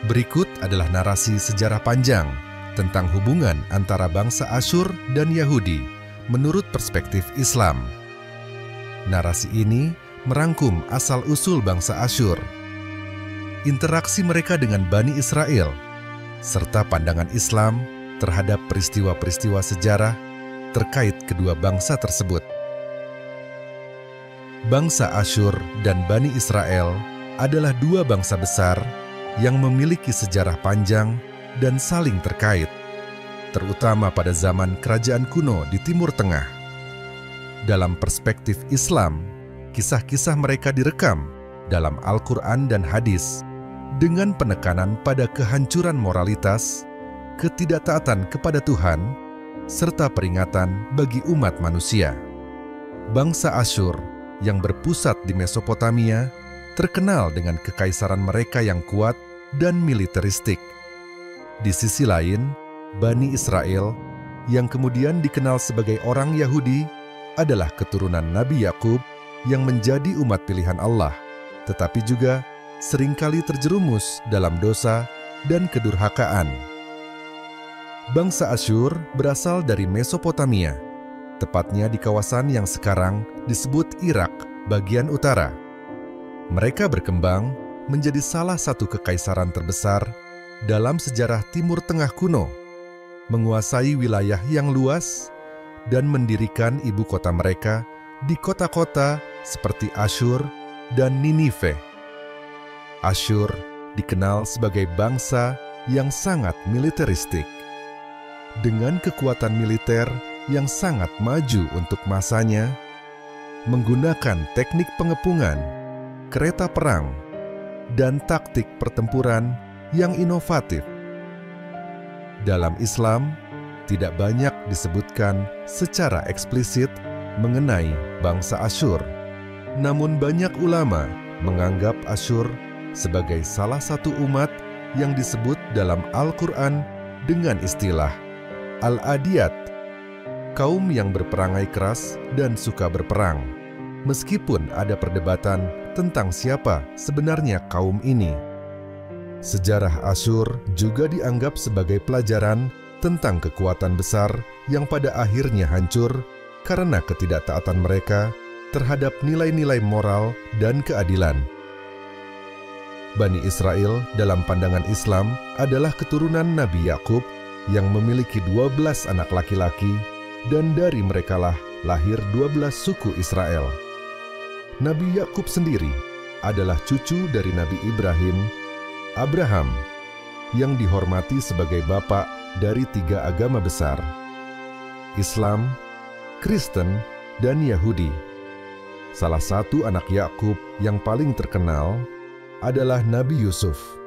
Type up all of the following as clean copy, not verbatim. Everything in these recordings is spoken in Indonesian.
Berikut adalah narasi sejarah panjang tentang hubungan antara bangsa Asyur dan Yahudi menurut perspektif Islam. Narasi ini merangkum asal-usul bangsa Asyur, interaksi mereka dengan Bani Israel, serta pandangan Islam terhadap peristiwa-peristiwa sejarah terkait kedua bangsa tersebut. Bangsa Asyur dan Bani Israel adalah dua bangsa besar yang memiliki sejarah panjang dan saling terkait, terutama pada zaman kerajaan kuno di Timur Tengah. Dalam perspektif Islam, kisah-kisah mereka direkam dalam Al-Quran dan hadis dengan penekanan pada kehancuran moralitas, ketidaktaatan kepada Tuhan, serta peringatan bagi umat manusia. Bangsa Asyur yang berpusat di Mesopotamia terkenal dengan kekaisaran mereka yang kuat dan militeristik. Di sisi lain, Bani Israel yang kemudian dikenal sebagai orang Yahudi adalah keturunan Nabi Yakub yang menjadi umat pilihan Allah, tetapi juga seringkali terjerumus dalam dosa dan kedurhakaan. Bangsa Asyur berasal dari Mesopotamia, tepatnya di kawasan yang sekarang disebut Irak bagian utara. Mereka berkembang menjadi salah satu kekaisaran terbesar dalam sejarah Timur Tengah kuno, menguasai wilayah yang luas dan mendirikan ibu kota mereka di kota-kota seperti Asyur dan Ninive. Asyur dikenal sebagai bangsa yang sangat militeristik. Dengan kekuatan militer yang sangat maju untuk masanya, menggunakan teknik pengepungan, kereta perang, dan taktik pertempuran yang inovatif. Dalam Islam, tidak banyak disebutkan secara eksplisit mengenai bangsa Asyur. Namun banyak ulama menganggap Asyur sebagai salah satu umat yang disebut dalam Al-Quran dengan istilah Al-Adiyat, kaum yang berperangai keras dan suka berperang, meskipun ada perdebatan tentang siapa sebenarnya kaum ini. Sejarah Asyur juga dianggap sebagai pelajaran tentang kekuatan besar yang pada akhirnya hancur karena ketidaktaatan mereka terhadap nilai-nilai moral dan keadilan. Bani Israel dalam pandangan Islam adalah keturunan Nabi Yakub yang memiliki 12 anak laki-laki, dan dari merekalah lahir 12 suku Israel. Nabi Yakub sendiri adalah cucu dari Nabi Ibrahim, Abraham, yang dihormati sebagai bapak dari 3 agama besar, Islam, Kristen, dan Yahudi. Salah satu anak Yakub yang paling terkenal adalah Nabi Yusuf,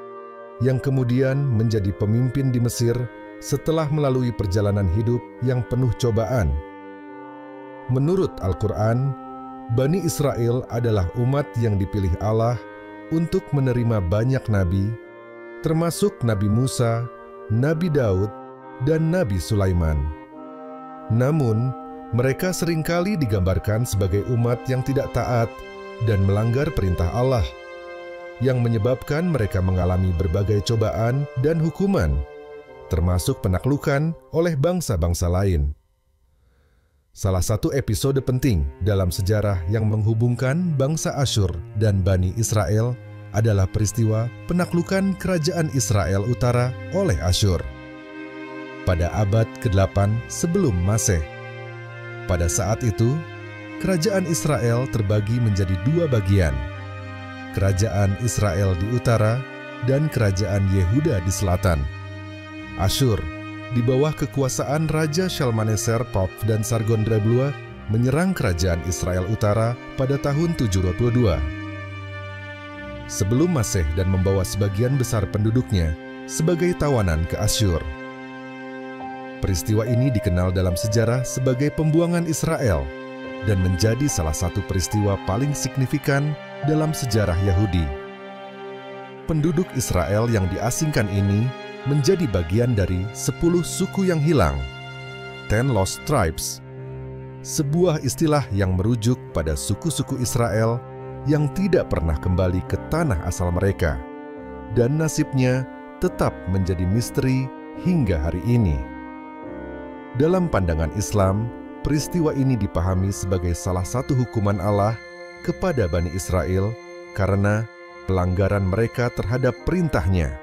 yang kemudian menjadi pemimpin di Mesir setelah melalui perjalanan hidup yang penuh cobaan. Menurut Al-Quran, Bani Israel adalah umat yang dipilih Allah untuk menerima banyak nabi, termasuk Nabi Musa, Nabi Daud, dan Nabi Sulaiman. Namun, mereka seringkali digambarkan sebagai umat yang tidak taat dan melanggar perintah Allah, yang menyebabkan mereka mengalami berbagai cobaan dan hukuman, termasuk penaklukan oleh bangsa-bangsa lain. Salah satu episode penting dalam sejarah yang menghubungkan bangsa Asyur dan Bani Israel adalah peristiwa penaklukan kerajaan Israel Utara oleh Asyur pada abad ke-8 sebelum Masehi. Pada saat itu, kerajaan Israel terbagi menjadi 2 bagian, kerajaan Israel di utara dan kerajaan Yehuda di selatan. Asyur, di bawah kekuasaan Raja Shalmaneser Pov dan Sargon II, menyerang kerajaan Israel Utara pada tahun 722 sebelum Masehi dan membawa sebagian besar penduduknya sebagai tawanan ke Asyur. Peristiwa ini dikenal dalam sejarah sebagai pembuangan Israel dan menjadi salah satu peristiwa paling signifikan dalam sejarah Yahudi. Penduduk Israel yang diasingkan ini menjadi bagian dari 10 suku yang hilang, 10 Lost Tribes, sebuah istilah yang merujuk pada suku-suku Israel yang tidak pernah kembali ke tanah asal mereka, dan nasibnya tetap menjadi misteri hingga hari ini. Dalam pandangan Islam, peristiwa ini dipahami sebagai salah satu hukuman Allah kepada Bani Israel karena pelanggaran mereka terhadap perintahnya.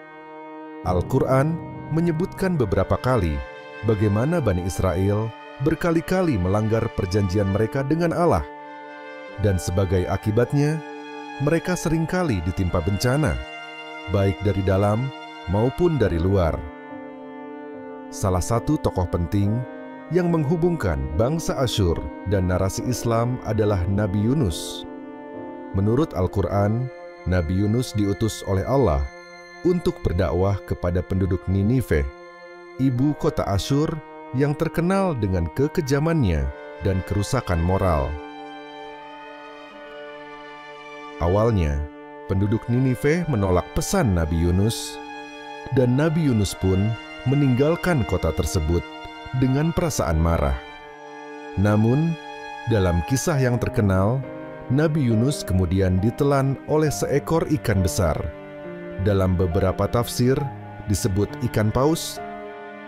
Al-Quran menyebutkan beberapa kali bagaimana Bani Israel berkali-kali melanggar perjanjian mereka dengan Allah, dan sebagai akibatnya, mereka seringkali ditimpa bencana, baik dari dalam maupun dari luar. Salah satu tokoh penting yang menghubungkan bangsa Asyur dan narasi Islam adalah Nabi Yunus. Menurut Al-Quran, Nabi Yunus diutus oleh Allah untuk berdakwah kepada penduduk Ninive, ibu kota Asyur yang terkenal dengan kekejamannya dan kerusakan moral. Awalnya, penduduk Ninive menolak pesan Nabi Yunus, dan Nabi Yunus pun meninggalkan kota tersebut dengan perasaan marah. Namun, dalam kisah yang terkenal, Nabi Yunus kemudian ditelan oleh seekor ikan besar. Dalam beberapa tafsir disebut ikan paus,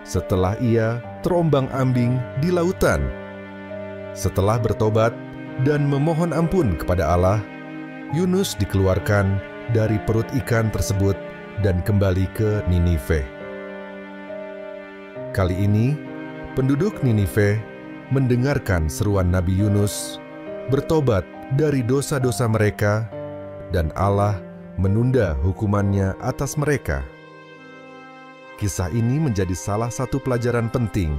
setelah ia terombang-ambing di lautan. Setelah bertobat dan memohon ampun kepada Allah, Yunus dikeluarkan dari perut ikan tersebut dan kembali ke Ninive. Kali ini, penduduk Ninive mendengarkan seruan Nabi Yunus, bertobat dari dosa-dosa mereka, dan Allah menunda hukumannya atas mereka. Kisah ini menjadi salah satu pelajaran penting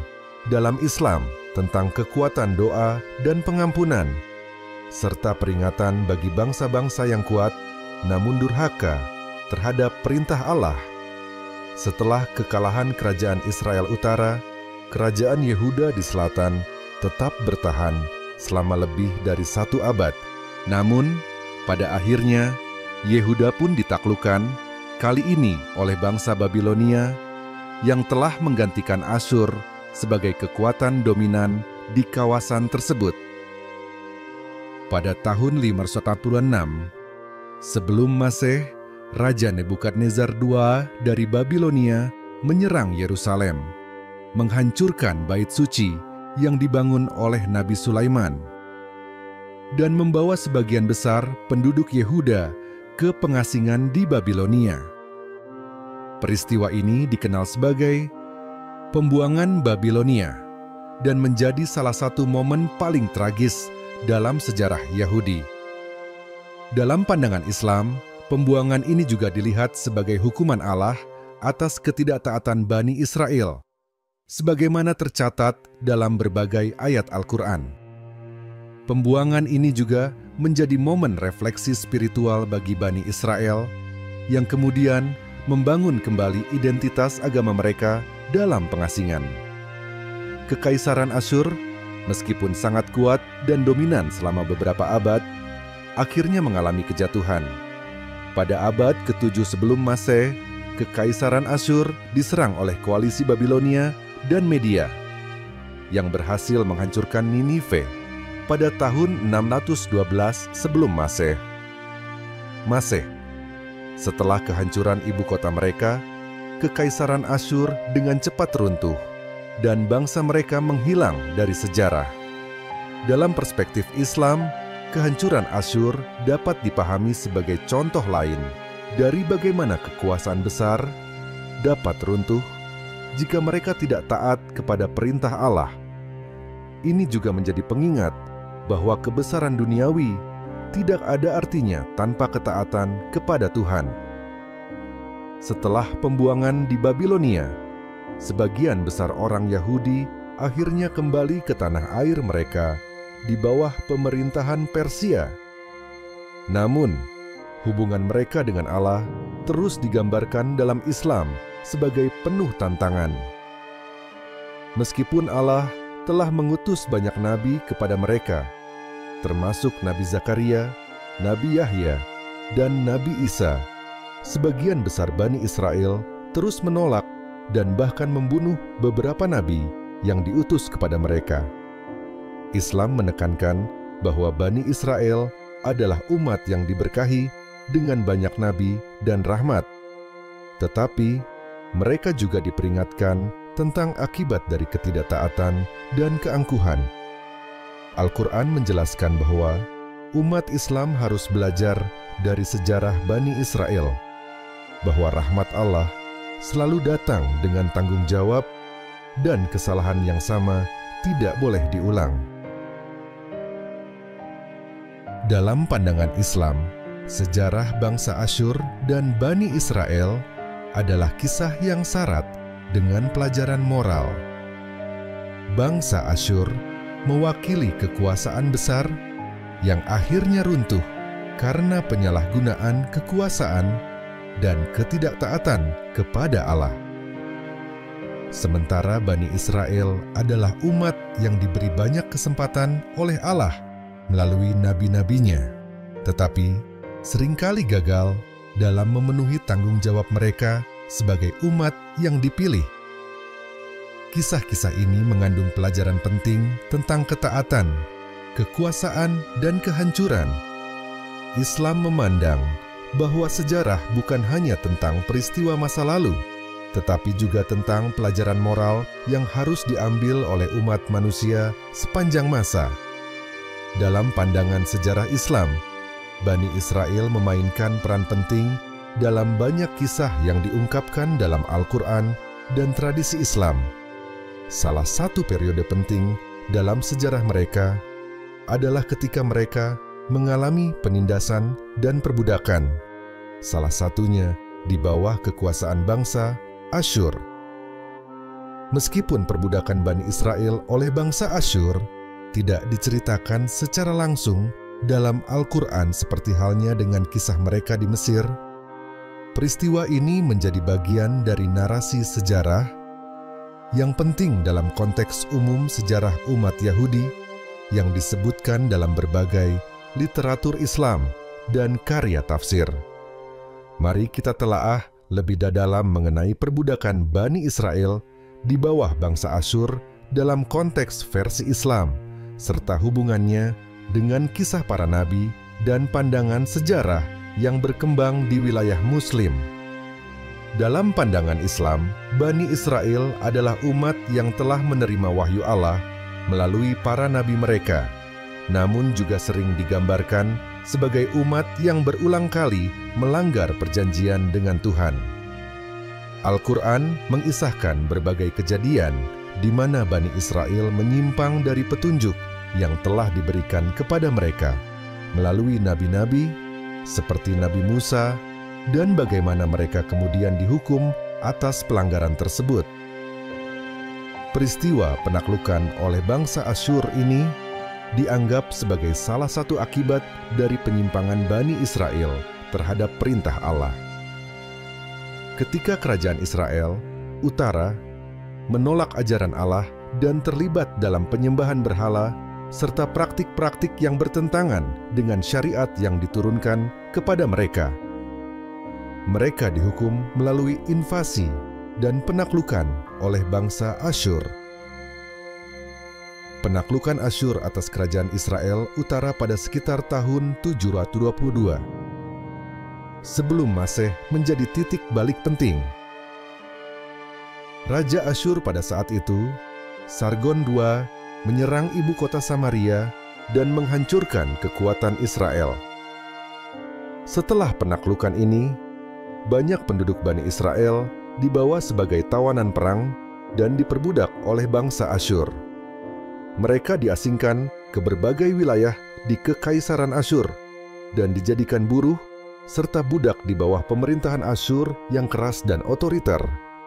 dalam Islam tentang kekuatan doa dan pengampunan, serta peringatan bagi bangsa-bangsa yang kuat namun durhaka terhadap perintah Allah. Setelah kekalahan kerajaan Israel Utara, kerajaan Yehuda di selatan tetap bertahan selama lebih dari 1 abad. Namun, pada akhirnya, Yehuda pun ditaklukkan, kali ini oleh bangsa Babilonia, yang telah menggantikan Asyur sebagai kekuatan dominan di kawasan tersebut. Pada tahun 546 sebelum Masehi, Raja Nebukadnezar II dari Babilonia menyerang Yerusalem, menghancurkan bait suci yang dibangun oleh Nabi Sulaiman, dan membawa sebagian besar penduduk Yehuda ke pengasingan di Babilonia. Peristiwa ini dikenal sebagai pembuangan Babilonia dan menjadi salah satu momen paling tragis dalam sejarah Yahudi. Dalam pandangan Islam, pembuangan ini juga dilihat sebagai hukuman Allah atas ketidaktaatan Bani Israel, sebagaimana tercatat dalam berbagai ayat Al-Quran. Pembuangan ini juga menjadi momen refleksi spiritual bagi Bani Israel yang kemudian membangun kembali identitas agama mereka dalam pengasingan. Kekaisaran Asyur, meskipun sangat kuat dan dominan selama beberapa abad, akhirnya mengalami kejatuhan. Pada abad ke-7 sebelum Masehi, Kekaisaran Asyur diserang oleh koalisi Babilonia dan Media, yang berhasil menghancurkan Ninive pada tahun 612 sebelum Masehi. Setelah kehancuran ibu kota mereka, Kekaisaran Asyur dengan cepat runtuh, dan bangsa mereka menghilang dari sejarah. Dalam perspektif Islam, kehancuran Asyur dapat dipahami sebagai contoh lain dari bagaimana kekuasaan besar dapat runtuh jika mereka tidak taat kepada perintah Allah. Ini juga menjadi pengingat bahwa kebesaran duniawi tidak ada artinya tanpa ketaatan kepada Tuhan. Setelah pembuangan di Babilonia, sebagian besar orang Yahudi akhirnya kembali ke tanah air mereka di bawah pemerintahan Persia. Namun, hubungan mereka dengan Allah terus digambarkan dalam Islam sebagai penuh tantangan. Meskipun Allah telah mengutus banyak nabi kepada mereka, termasuk Nabi Zakaria, Nabi Yahya, dan Nabi Isa, sebagian besar Bani Israel terus menolak dan bahkan membunuh beberapa nabi yang diutus kepada mereka. Islam menekankan bahwa Bani Israel adalah umat yang diberkahi dengan banyak nabi dan rahmat. Tetapi mereka juga diperingatkan tentang akibat dari ketidaktaatan dan keangkuhan. Al-Quran menjelaskan bahwa umat Islam harus belajar dari sejarah Bani Israel, bahwa rahmat Allah selalu datang dengan tanggung jawab dan kesalahan yang sama tidak boleh diulang. Dalam pandangan Islam, sejarah bangsa Asyur dan Bani Israel adalah kisah yang syarat dengan pelajaran moral. Bangsa Asyur mewakili kekuasaan besar yang akhirnya runtuh karena penyalahgunaan kekuasaan dan ketidaktaatan kepada Allah. Sementara Bani Israel adalah umat yang diberi banyak kesempatan oleh Allah melalui nabi-nabinya, tetapi seringkali gagal dalam memenuhi tanggung jawab mereka sebagai umat yang dipilih. Kisah-kisah ini mengandung pelajaran penting tentang ketaatan, kekuasaan, dan kehancuran. Islam memandang bahwa sejarah bukan hanya tentang peristiwa masa lalu, tetapi juga tentang pelajaran moral yang harus diambil oleh umat manusia sepanjang masa. Dalam pandangan sejarah Islam, Bani Israel memainkan peran penting dalam banyak kisah yang diungkapkan dalam Al-Quran dan tradisi Islam. Salah satu periode penting dalam sejarah mereka adalah ketika mereka mengalami penindasan dan perbudakan, salah satunya di bawah kekuasaan bangsa Asyur. Meskipun perbudakan Bani Israel oleh bangsa Asyur tidak diceritakan secara langsung dalam Al-Quran seperti halnya dengan kisah mereka di Mesir, peristiwa ini menjadi bagian dari narasi sejarah yang penting dalam konteks umum sejarah umat Yahudi yang disebutkan dalam berbagai literatur Islam dan karya tafsir. Mari kita telaah lebih dalam mengenai perbudakan Bani Israel di bawah bangsa Asyur dalam konteks versi Islam, serta hubungannya dengan kisah para nabi dan pandangan sejarah yang berkembang di wilayah Muslim. Dalam pandangan Islam, Bani Israel adalah umat yang telah menerima wahyu Allah melalui para nabi mereka, namun juga sering digambarkan sebagai umat yang berulang kali melanggar perjanjian dengan Tuhan. Al-Quran mengisahkan berbagai kejadian di mana Bani Israel menyimpang dari petunjuk yang telah diberikan kepada mereka melalui nabi-nabi seperti Nabi Musa, dan bagaimana mereka kemudian dihukum atas pelanggaran tersebut. Peristiwa penaklukan oleh bangsa Asyur ini dianggap sebagai salah satu akibat dari penyimpangan Bani Israel terhadap perintah Allah. Ketika kerajaan Israel, utara, menolak ajaran Allah dan terlibat dalam penyembahan berhala, serta praktik-praktik yang bertentangan dengan syariat yang diturunkan kepada mereka. Mereka dihukum melalui invasi dan penaklukan oleh bangsa Asyur. Penaklukan Asyur atas kerajaan Israel utara pada sekitar tahun 722 sebelum Masehi menjadi titik balik penting. Raja Asyur pada saat itu, Sargon II, menyerang ibu kota Samaria dan menghancurkan kekuatan Israel. Setelah penaklukan ini, banyak penduduk Bani Israel dibawa sebagai tawanan perang dan diperbudak oleh bangsa Asyur. Mereka diasingkan ke berbagai wilayah di Kekaisaran Asyur dan dijadikan buruh serta budak di bawah pemerintahan Asyur yang keras dan otoriter.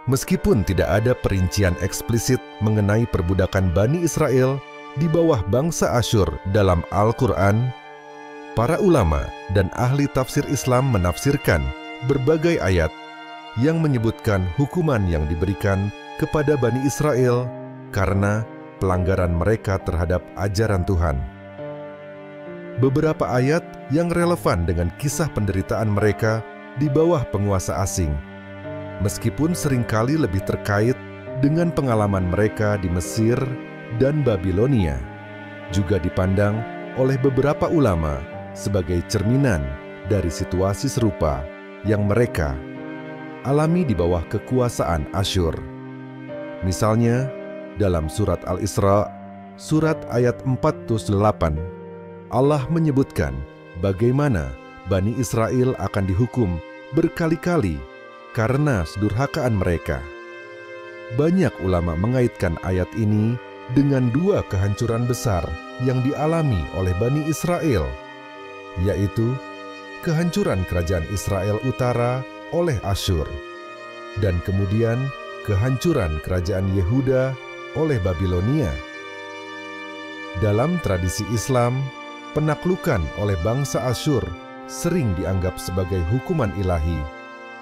Meskipun tidak ada perincian eksplisit mengenai perbudakan Bani Israel di bawah bangsa Asyur dalam Al-Quran, para ulama dan ahli tafsir Islam menafsirkan berbagai ayat yang menyebutkan hukuman yang diberikan kepada Bani Israel karena pelanggaran mereka terhadap ajaran Tuhan. Beberapa ayat yang relevan dengan kisah penderitaan mereka di bawah penguasa asing, meskipun seringkali lebih terkait dengan pengalaman mereka di Mesir dan Babilonia, juga dipandang oleh beberapa ulama sebagai cerminan dari situasi serupa yang mereka alami di bawah kekuasaan Asyur. Misalnya, dalam surat Al-Isra, surat ayat 48, Allah menyebutkan bagaimana Bani Israel akan dihukum berkali-kali karena sedurhakaan mereka. Banyak ulama mengaitkan ayat ini dengan dua kehancuran besar yang dialami oleh Bani Israel, yaitu kehancuran kerajaan Israel Utara oleh Asyur, dan kemudian kehancuran kerajaan Yehuda oleh Babilonia. Dalam tradisi Islam, penaklukan oleh bangsa Asyur sering dianggap sebagai hukuman ilahi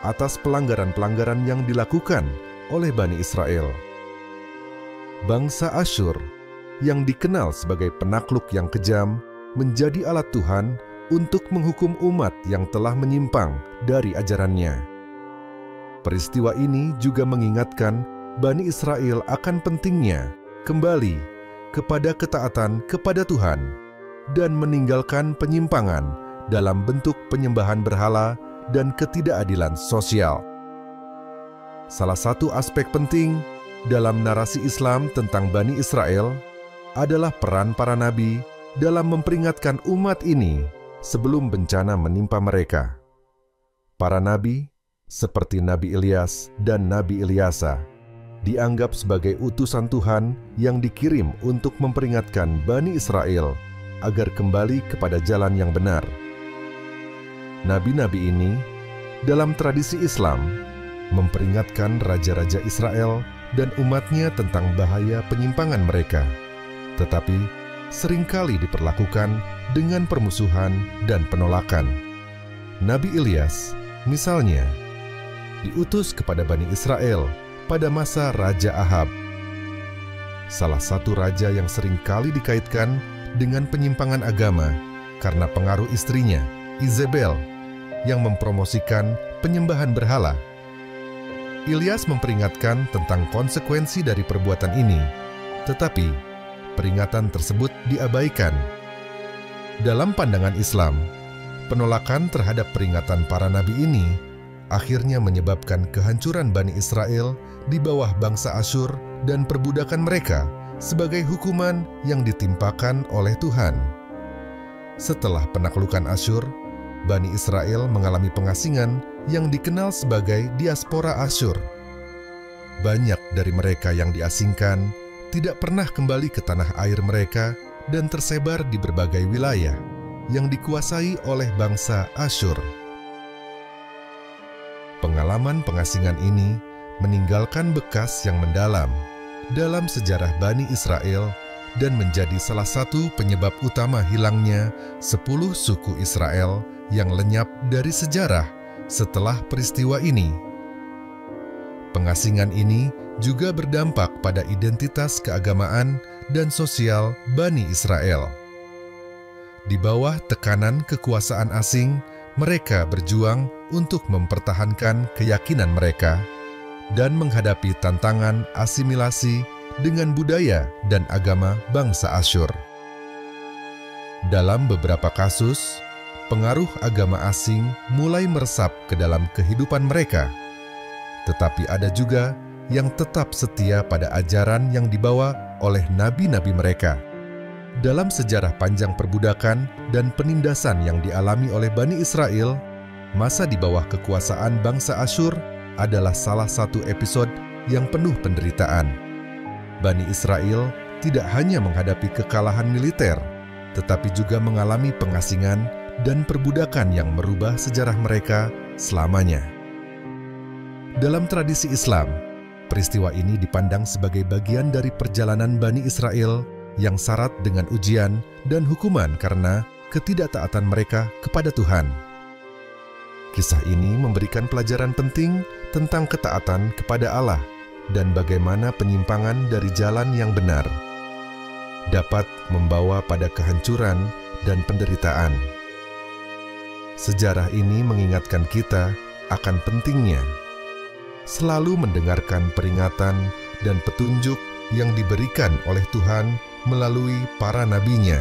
atas pelanggaran-pelanggaran yang dilakukan oleh Bani Israel. Bangsa Asyur yang dikenal sebagai penakluk yang kejam menjadi alat Tuhan untuk menghukum umat yang telah menyimpang dari ajarannya. Peristiwa ini juga mengingatkan Bani Israel akan pentingnya kembali kepada ketaatan kepada Tuhan dan meninggalkan penyimpangan dalam bentuk penyembahan berhala dan ketidakadilan sosial. Salah satu aspek penting dalam narasi Islam tentang Bani Israel adalah peran para nabi dalam memperingatkan umat ini sebelum bencana menimpa mereka. Para nabi, seperti Nabi Ilyas dan Nabi Ilyasa, dianggap sebagai utusan Tuhan yang dikirim untuk memperingatkan Bani Israel agar kembali kepada jalan yang benar. Nabi-nabi ini, dalam tradisi Islam, memperingatkan raja-raja Israel dan umatnya tentang bahaya penyimpangan mereka, tetapi seringkali diperlakukan dengan permusuhan dan penolakan. Nabi Ilyas, misalnya, diutus kepada Bani Israel pada masa Raja Ahab, salah satu raja yang seringkali dikaitkan dengan penyimpangan agama karena pengaruh istrinya, Izebel, yang mempromosikan penyembahan berhala. Ilyas memperingatkan tentang konsekuensi dari perbuatan ini, tetapi peringatan tersebut diabaikan. Dalam pandangan Islam, penolakan terhadap peringatan para nabi ini akhirnya menyebabkan kehancuran Bani Israel di bawah bangsa Asyur dan perbudakan mereka sebagai hukuman yang ditimpakan oleh Tuhan. Setelah penaklukan Asyur, Bani Israel mengalami pengasingan yang dikenal sebagai diaspora Asyur. Banyak dari mereka yang diasingkan tidak pernah kembali ke tanah air mereka dan tersebar di berbagai wilayah yang dikuasai oleh bangsa Asyur. Pengalaman pengasingan ini meninggalkan bekas yang mendalam dalam sejarah Bani Israel dan menjadi salah satu penyebab utama hilangnya 10 suku Israel yang lenyap dari sejarah setelah peristiwa ini. Pengasingan ini juga berdampak pada identitas keagamaan dan sosial Bani Israel. Di bawah tekanan kekuasaan asing, mereka berjuang untuk mempertahankan keyakinan mereka dan menghadapi tantangan asimilasi dengan budaya dan agama bangsa Asyur. Dalam beberapa kasus, pengaruh agama asing mulai meresap ke dalam kehidupan mereka, tetapi ada juga yang tetap setia pada ajaran yang dibawa oleh nabi-nabi mereka. Dalam sejarah panjang perbudakan dan penindasan yang dialami oleh Bani Israel, masa di bawah kekuasaan bangsa Asyur adalah salah satu episode yang penuh penderitaan. Bani Israel tidak hanya menghadapi kekalahan militer, tetapi juga mengalami pengasingan dan perbudakan yang merubah sejarah mereka selamanya. Dalam tradisi Islam, peristiwa ini dipandang sebagai bagian dari perjalanan Bani Israel yang syarat dengan ujian dan hukuman karena ketidaktaatan mereka kepada Tuhan. Kisah ini memberikan pelajaran penting tentang ketaatan kepada Allah dan bagaimana penyimpangan dari jalan yang benar dapat membawa pada kehancuran dan penderitaan. Sejarah ini mengingatkan kita akan pentingnya selalu mendengarkan peringatan dan petunjuk yang diberikan oleh Tuhan melalui para nabinya.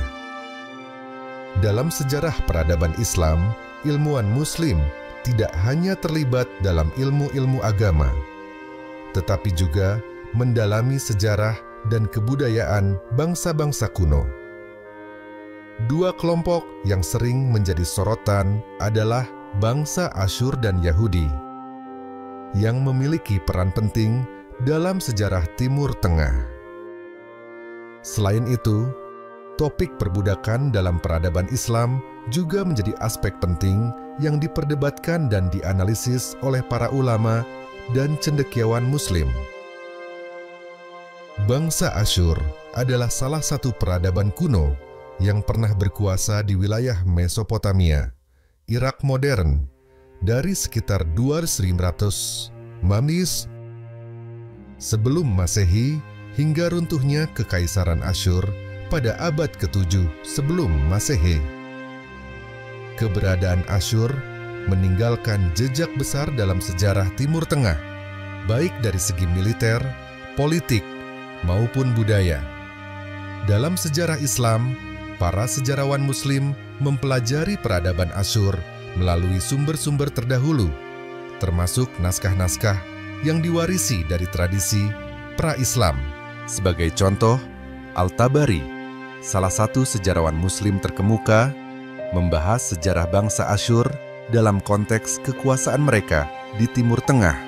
Dalam sejarah peradaban Islam, ilmuwan Muslim tidak hanya terlibat dalam ilmu-ilmu agama, tetapi juga mendalami sejarah dan kebudayaan bangsa-bangsa kuno. Dua kelompok yang sering menjadi sorotan adalah bangsa Asyur dan Yahudi, yang memiliki peran penting dalam sejarah Timur Tengah. Selain itu, topik perbudakan dalam peradaban Islam juga menjadi aspek penting yang diperdebatkan dan dianalisis oleh para ulama dan cendekiawan Muslim. Bangsa Asyur adalah salah satu peradaban kuno yang pernah berkuasa di wilayah Mesopotamia, Irak modern, dari sekitar 2500 Mamis sebelum Masehi hingga runtuhnya Kekaisaran Asyur pada abad ke-7 sebelum Masehi. Keberadaan Asyur meninggalkan jejak besar dalam sejarah Timur Tengah, baik dari segi militer, politik, maupun budaya. Dalam sejarah Islam, para sejarawan Muslim mempelajari peradaban Asyur melalui sumber-sumber terdahulu, termasuk naskah-naskah yang diwarisi dari tradisi pra-Islam. Sebagai contoh, Al-Tabari, salah satu sejarawan Muslim terkemuka, membahas sejarah bangsa Asyur dalam konteks kekuasaan mereka di Timur Tengah,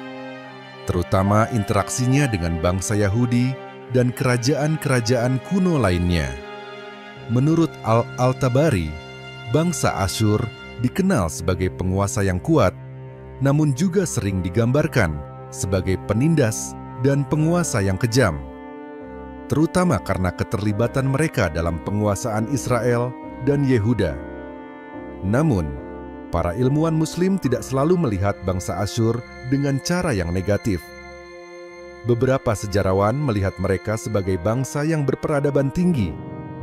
terutama interaksinya dengan bangsa Yahudi dan kerajaan-kerajaan kuno lainnya. Menurut Al-Tabari, bangsa Asyur dikenal sebagai penguasa yang kuat, namun juga sering digambarkan sebagai penindas dan penguasa yang kejam, terutama karena keterlibatan mereka dalam penguasaan Israel dan Yehuda. Namun, para ilmuwan Muslim tidak selalu melihat bangsa Asyur dengan cara yang negatif. Beberapa sejarawan melihat mereka sebagai bangsa yang berperadaban tinggi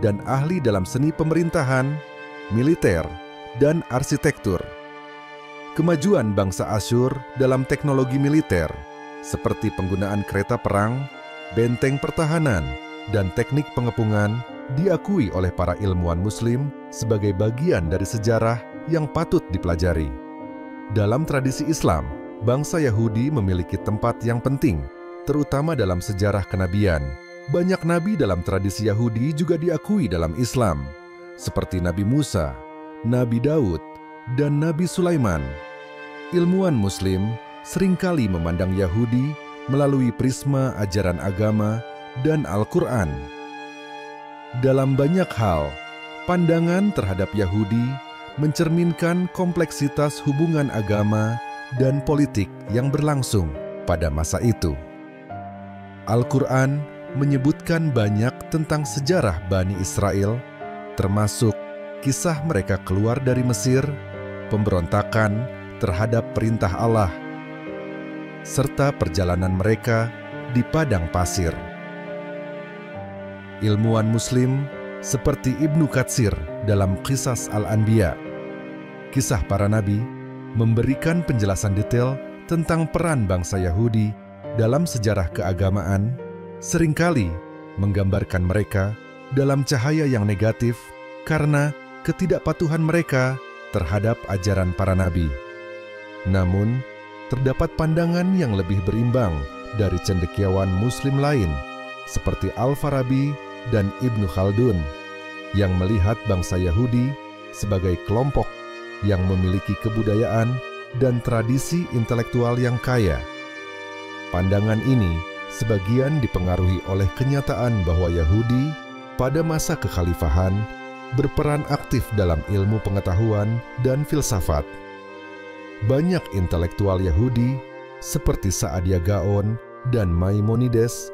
dan ahli dalam seni pemerintahan, militer, dan arsitektur. Kemajuan bangsa Asyur dalam teknologi militer, seperti penggunaan kereta perang, benteng pertahanan, dan teknik pengepungan, diakui oleh para ilmuwan Muslim sebagai bagian dari sejarah yang patut dipelajari. Dalam tradisi Islam, bangsa Yahudi memiliki tempat yang penting, terutama dalam sejarah kenabian. Banyak nabi dalam tradisi Yahudi juga diakui dalam Islam, seperti Nabi Musa, Nabi Daud, dan Nabi Sulaiman. Ilmuwan Muslim seringkali memandang Yahudi melalui prisma ajaran agama dan Al-Quran. Dalam banyak hal, pandangan terhadap Yahudi mencerminkan kompleksitas hubungan agama dan politik yang berlangsung pada masa itu. Al-Quran menyebutkan banyak tentang sejarah Bani Israel, termasuk kisah mereka keluar dari Mesir, pemberontakan terhadap perintah Allah, serta perjalanan mereka di padang pasir. Ilmuwan Muslim seperti Ibnu Katsir dalam Qisas Al-Anbiya, Kisah Para Nabi, memberikan penjelasan detail tentang peran bangsa Yahudi dalam sejarah keagamaan, seringkali menggambarkan mereka dalam cahaya yang negatif karena ketidakpatuhan mereka terhadap ajaran para nabi. Namun, terdapat pandangan yang lebih berimbang dari cendekiawan Muslim lain, seperti Al-Farabi dan Ibnu Khaldun, yang melihat bangsa Yahudi sebagai kelompok yang memiliki kebudayaan dan tradisi intelektual yang kaya. Pandangan ini sebagian dipengaruhi oleh kenyataan bahwa Yahudi pada masa kekhalifahan berperan aktif dalam ilmu pengetahuan dan filsafat. Banyak intelektual Yahudi seperti Saadia Gaon dan Maimonides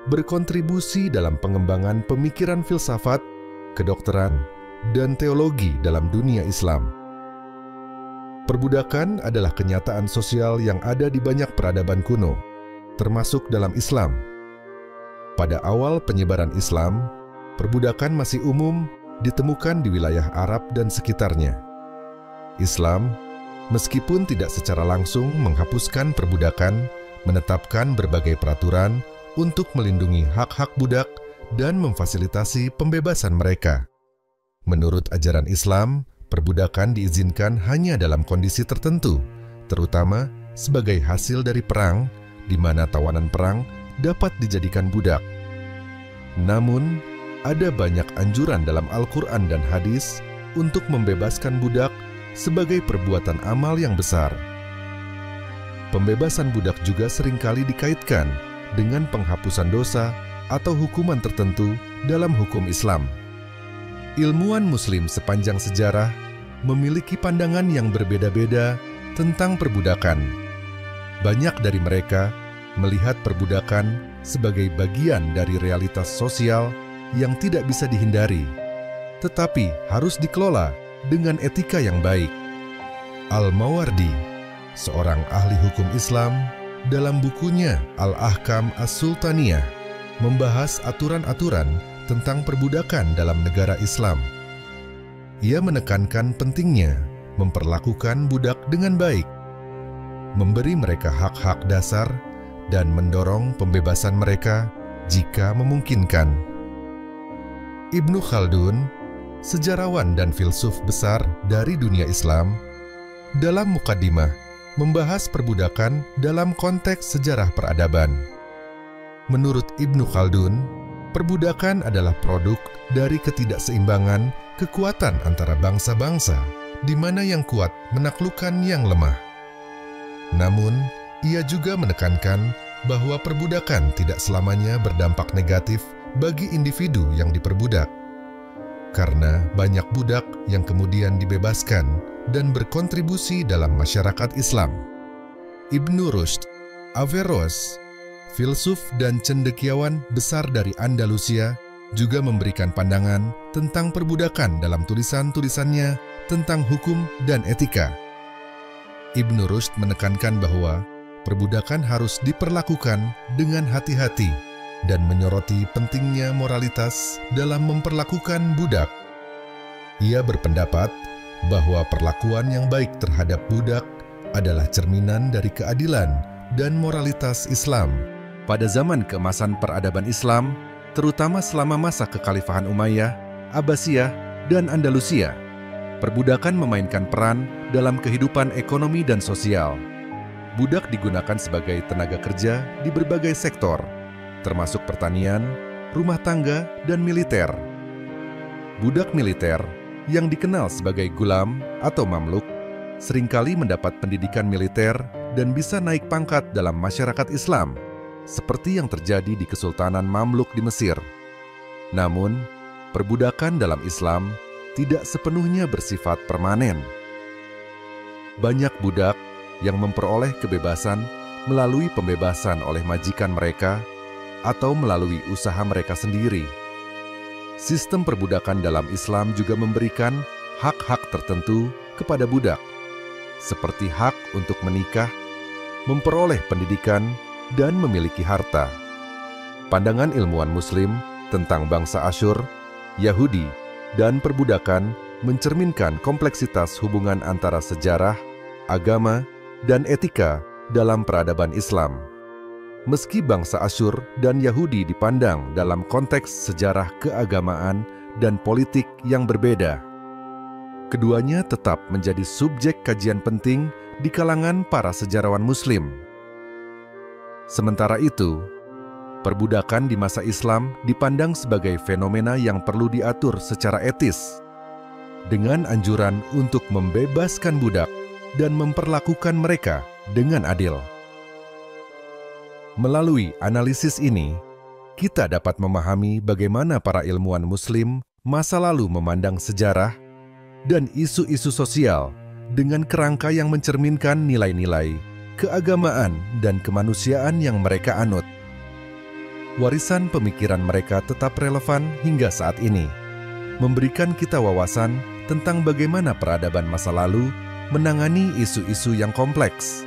berkontribusi dalam pengembangan pemikiran filsafat, kedokteran, dan teologi dalam dunia Islam. Perbudakan adalah kenyataan sosial yang ada di banyak peradaban kuno, termasuk dalam Islam. Pada awal penyebaran Islam, perbudakan masih umum ditemukan di wilayah Arab dan sekitarnya. Islam, meskipun tidak secara langsung menghapuskan perbudakan, menetapkan berbagai peraturan untuk melindungi hak-hak budak dan memfasilitasi pembebasan mereka. Menurut ajaran Islam, perbudakan diizinkan hanya dalam kondisi tertentu, terutama sebagai hasil dari perang, di mana tawanan perang dapat dijadikan budak. Namun, ada banyak anjuran dalam Al-Quran dan hadis untuk membebaskan budak sebagai perbuatan amal yang besar. Pembebasan budak juga seringkali dikaitkan dengan penghapusan dosa atau hukuman tertentu dalam hukum Islam. Ilmuwan Muslim sepanjang sejarah memiliki pandangan yang berbeda-beda tentang perbudakan. Banyak dari mereka melihat perbudakan sebagai bagian dari realitas sosial yang tidak bisa dihindari, tetapi harus dikelola dengan etika yang baik. Al-Mawardi, seorang ahli hukum Islam, dalam bukunya Al-Ahkam As-Sultaniyah, membahas aturan-aturan tentang perbudakan dalam negara Islam. Ia menekankan pentingnya memperlakukan budak dengan baik, memberi mereka hak-hak dasar, dan mendorong pembebasan mereka jika memungkinkan. Ibnu Khaldun, sejarawan dan filsuf besar dari dunia Islam, dalam Muqaddimah membahas perbudakan dalam konteks sejarah peradaban. Menurut Ibnu Khaldun, perbudakan adalah produk dari ketidakseimbangan kekuatan antara bangsa-bangsa, di mana yang kuat menaklukkan yang lemah. Namun, ia juga menekankan bahwa perbudakan tidak selamanya berdampak negatif bagi individu yang diperbudak, karena banyak budak yang kemudian dibebaskan dan berkontribusi dalam masyarakat Islam. Ibnu Rushd, Averroes, filsuf dan cendekiawan besar dari Andalusia, juga memberikan pandangan tentang perbudakan dalam tulisan-tulisannya tentang hukum dan etika. Ibnu Rushd menekankan bahwa perbudakan harus diperlakukan dengan hati-hati dan menyoroti pentingnya moralitas dalam memperlakukan budak. Ia berpendapat bahwa perlakuan yang baik terhadap budak adalah cerminan dari keadilan dan moralitas Islam. Pada zaman keemasan peradaban Islam, terutama selama masa kekhalifahan Umayyah, Abbasiyah, dan Andalusia, perbudakan memainkan peran dalam kehidupan ekonomi dan sosial. Budak digunakan sebagai tenaga kerja di berbagai sektor, termasuk pertanian, rumah tangga, dan militer. Budak militer, yang dikenal sebagai gulam atau mamluk, seringkali mendapat pendidikan militer dan bisa naik pangkat dalam masyarakat Islam, seperti yang terjadi di Kesultanan Mamluk di Mesir. Namun, perbudakan dalam Islam tidak sepenuhnya bersifat permanen. Banyak budak yang memperoleh kebebasan melalui pembebasan oleh majikan mereka atau melalui usaha mereka sendiri. Sistem perbudakan dalam Islam juga memberikan hak-hak tertentu kepada budak, seperti hak untuk menikah, memperoleh pendidikan, dan memiliki harta. Pandangan ilmuwan Muslim tentang bangsa Asyur, Yahudi, dan perbudakan mencerminkan kompleksitas hubungan antara sejarah, agama, dan etika dalam peradaban Islam. Meski bangsa Asyur dan Yahudi dipandang dalam konteks sejarah keagamaan dan politik yang berbeda, keduanya tetap menjadi subjek kajian penting di kalangan para sejarawan Muslim. Sementara itu, perbudakan di masa Islam dipandang sebagai fenomena yang perlu diatur secara etis, dengan anjuran untuk membebaskan budak dan memperlakukan mereka dengan adil. Melalui analisis ini, kita dapat memahami bagaimana para ilmuwan Muslim masa lalu memandang sejarah dan isu-isu sosial dengan kerangka yang mencerminkan nilai-nilai keagamaan dan kemanusiaan yang mereka anut. Warisan pemikiran mereka tetap relevan hingga saat ini, memberikan kita wawasan tentang bagaimana peradaban masa lalu menangani isu-isu yang kompleks.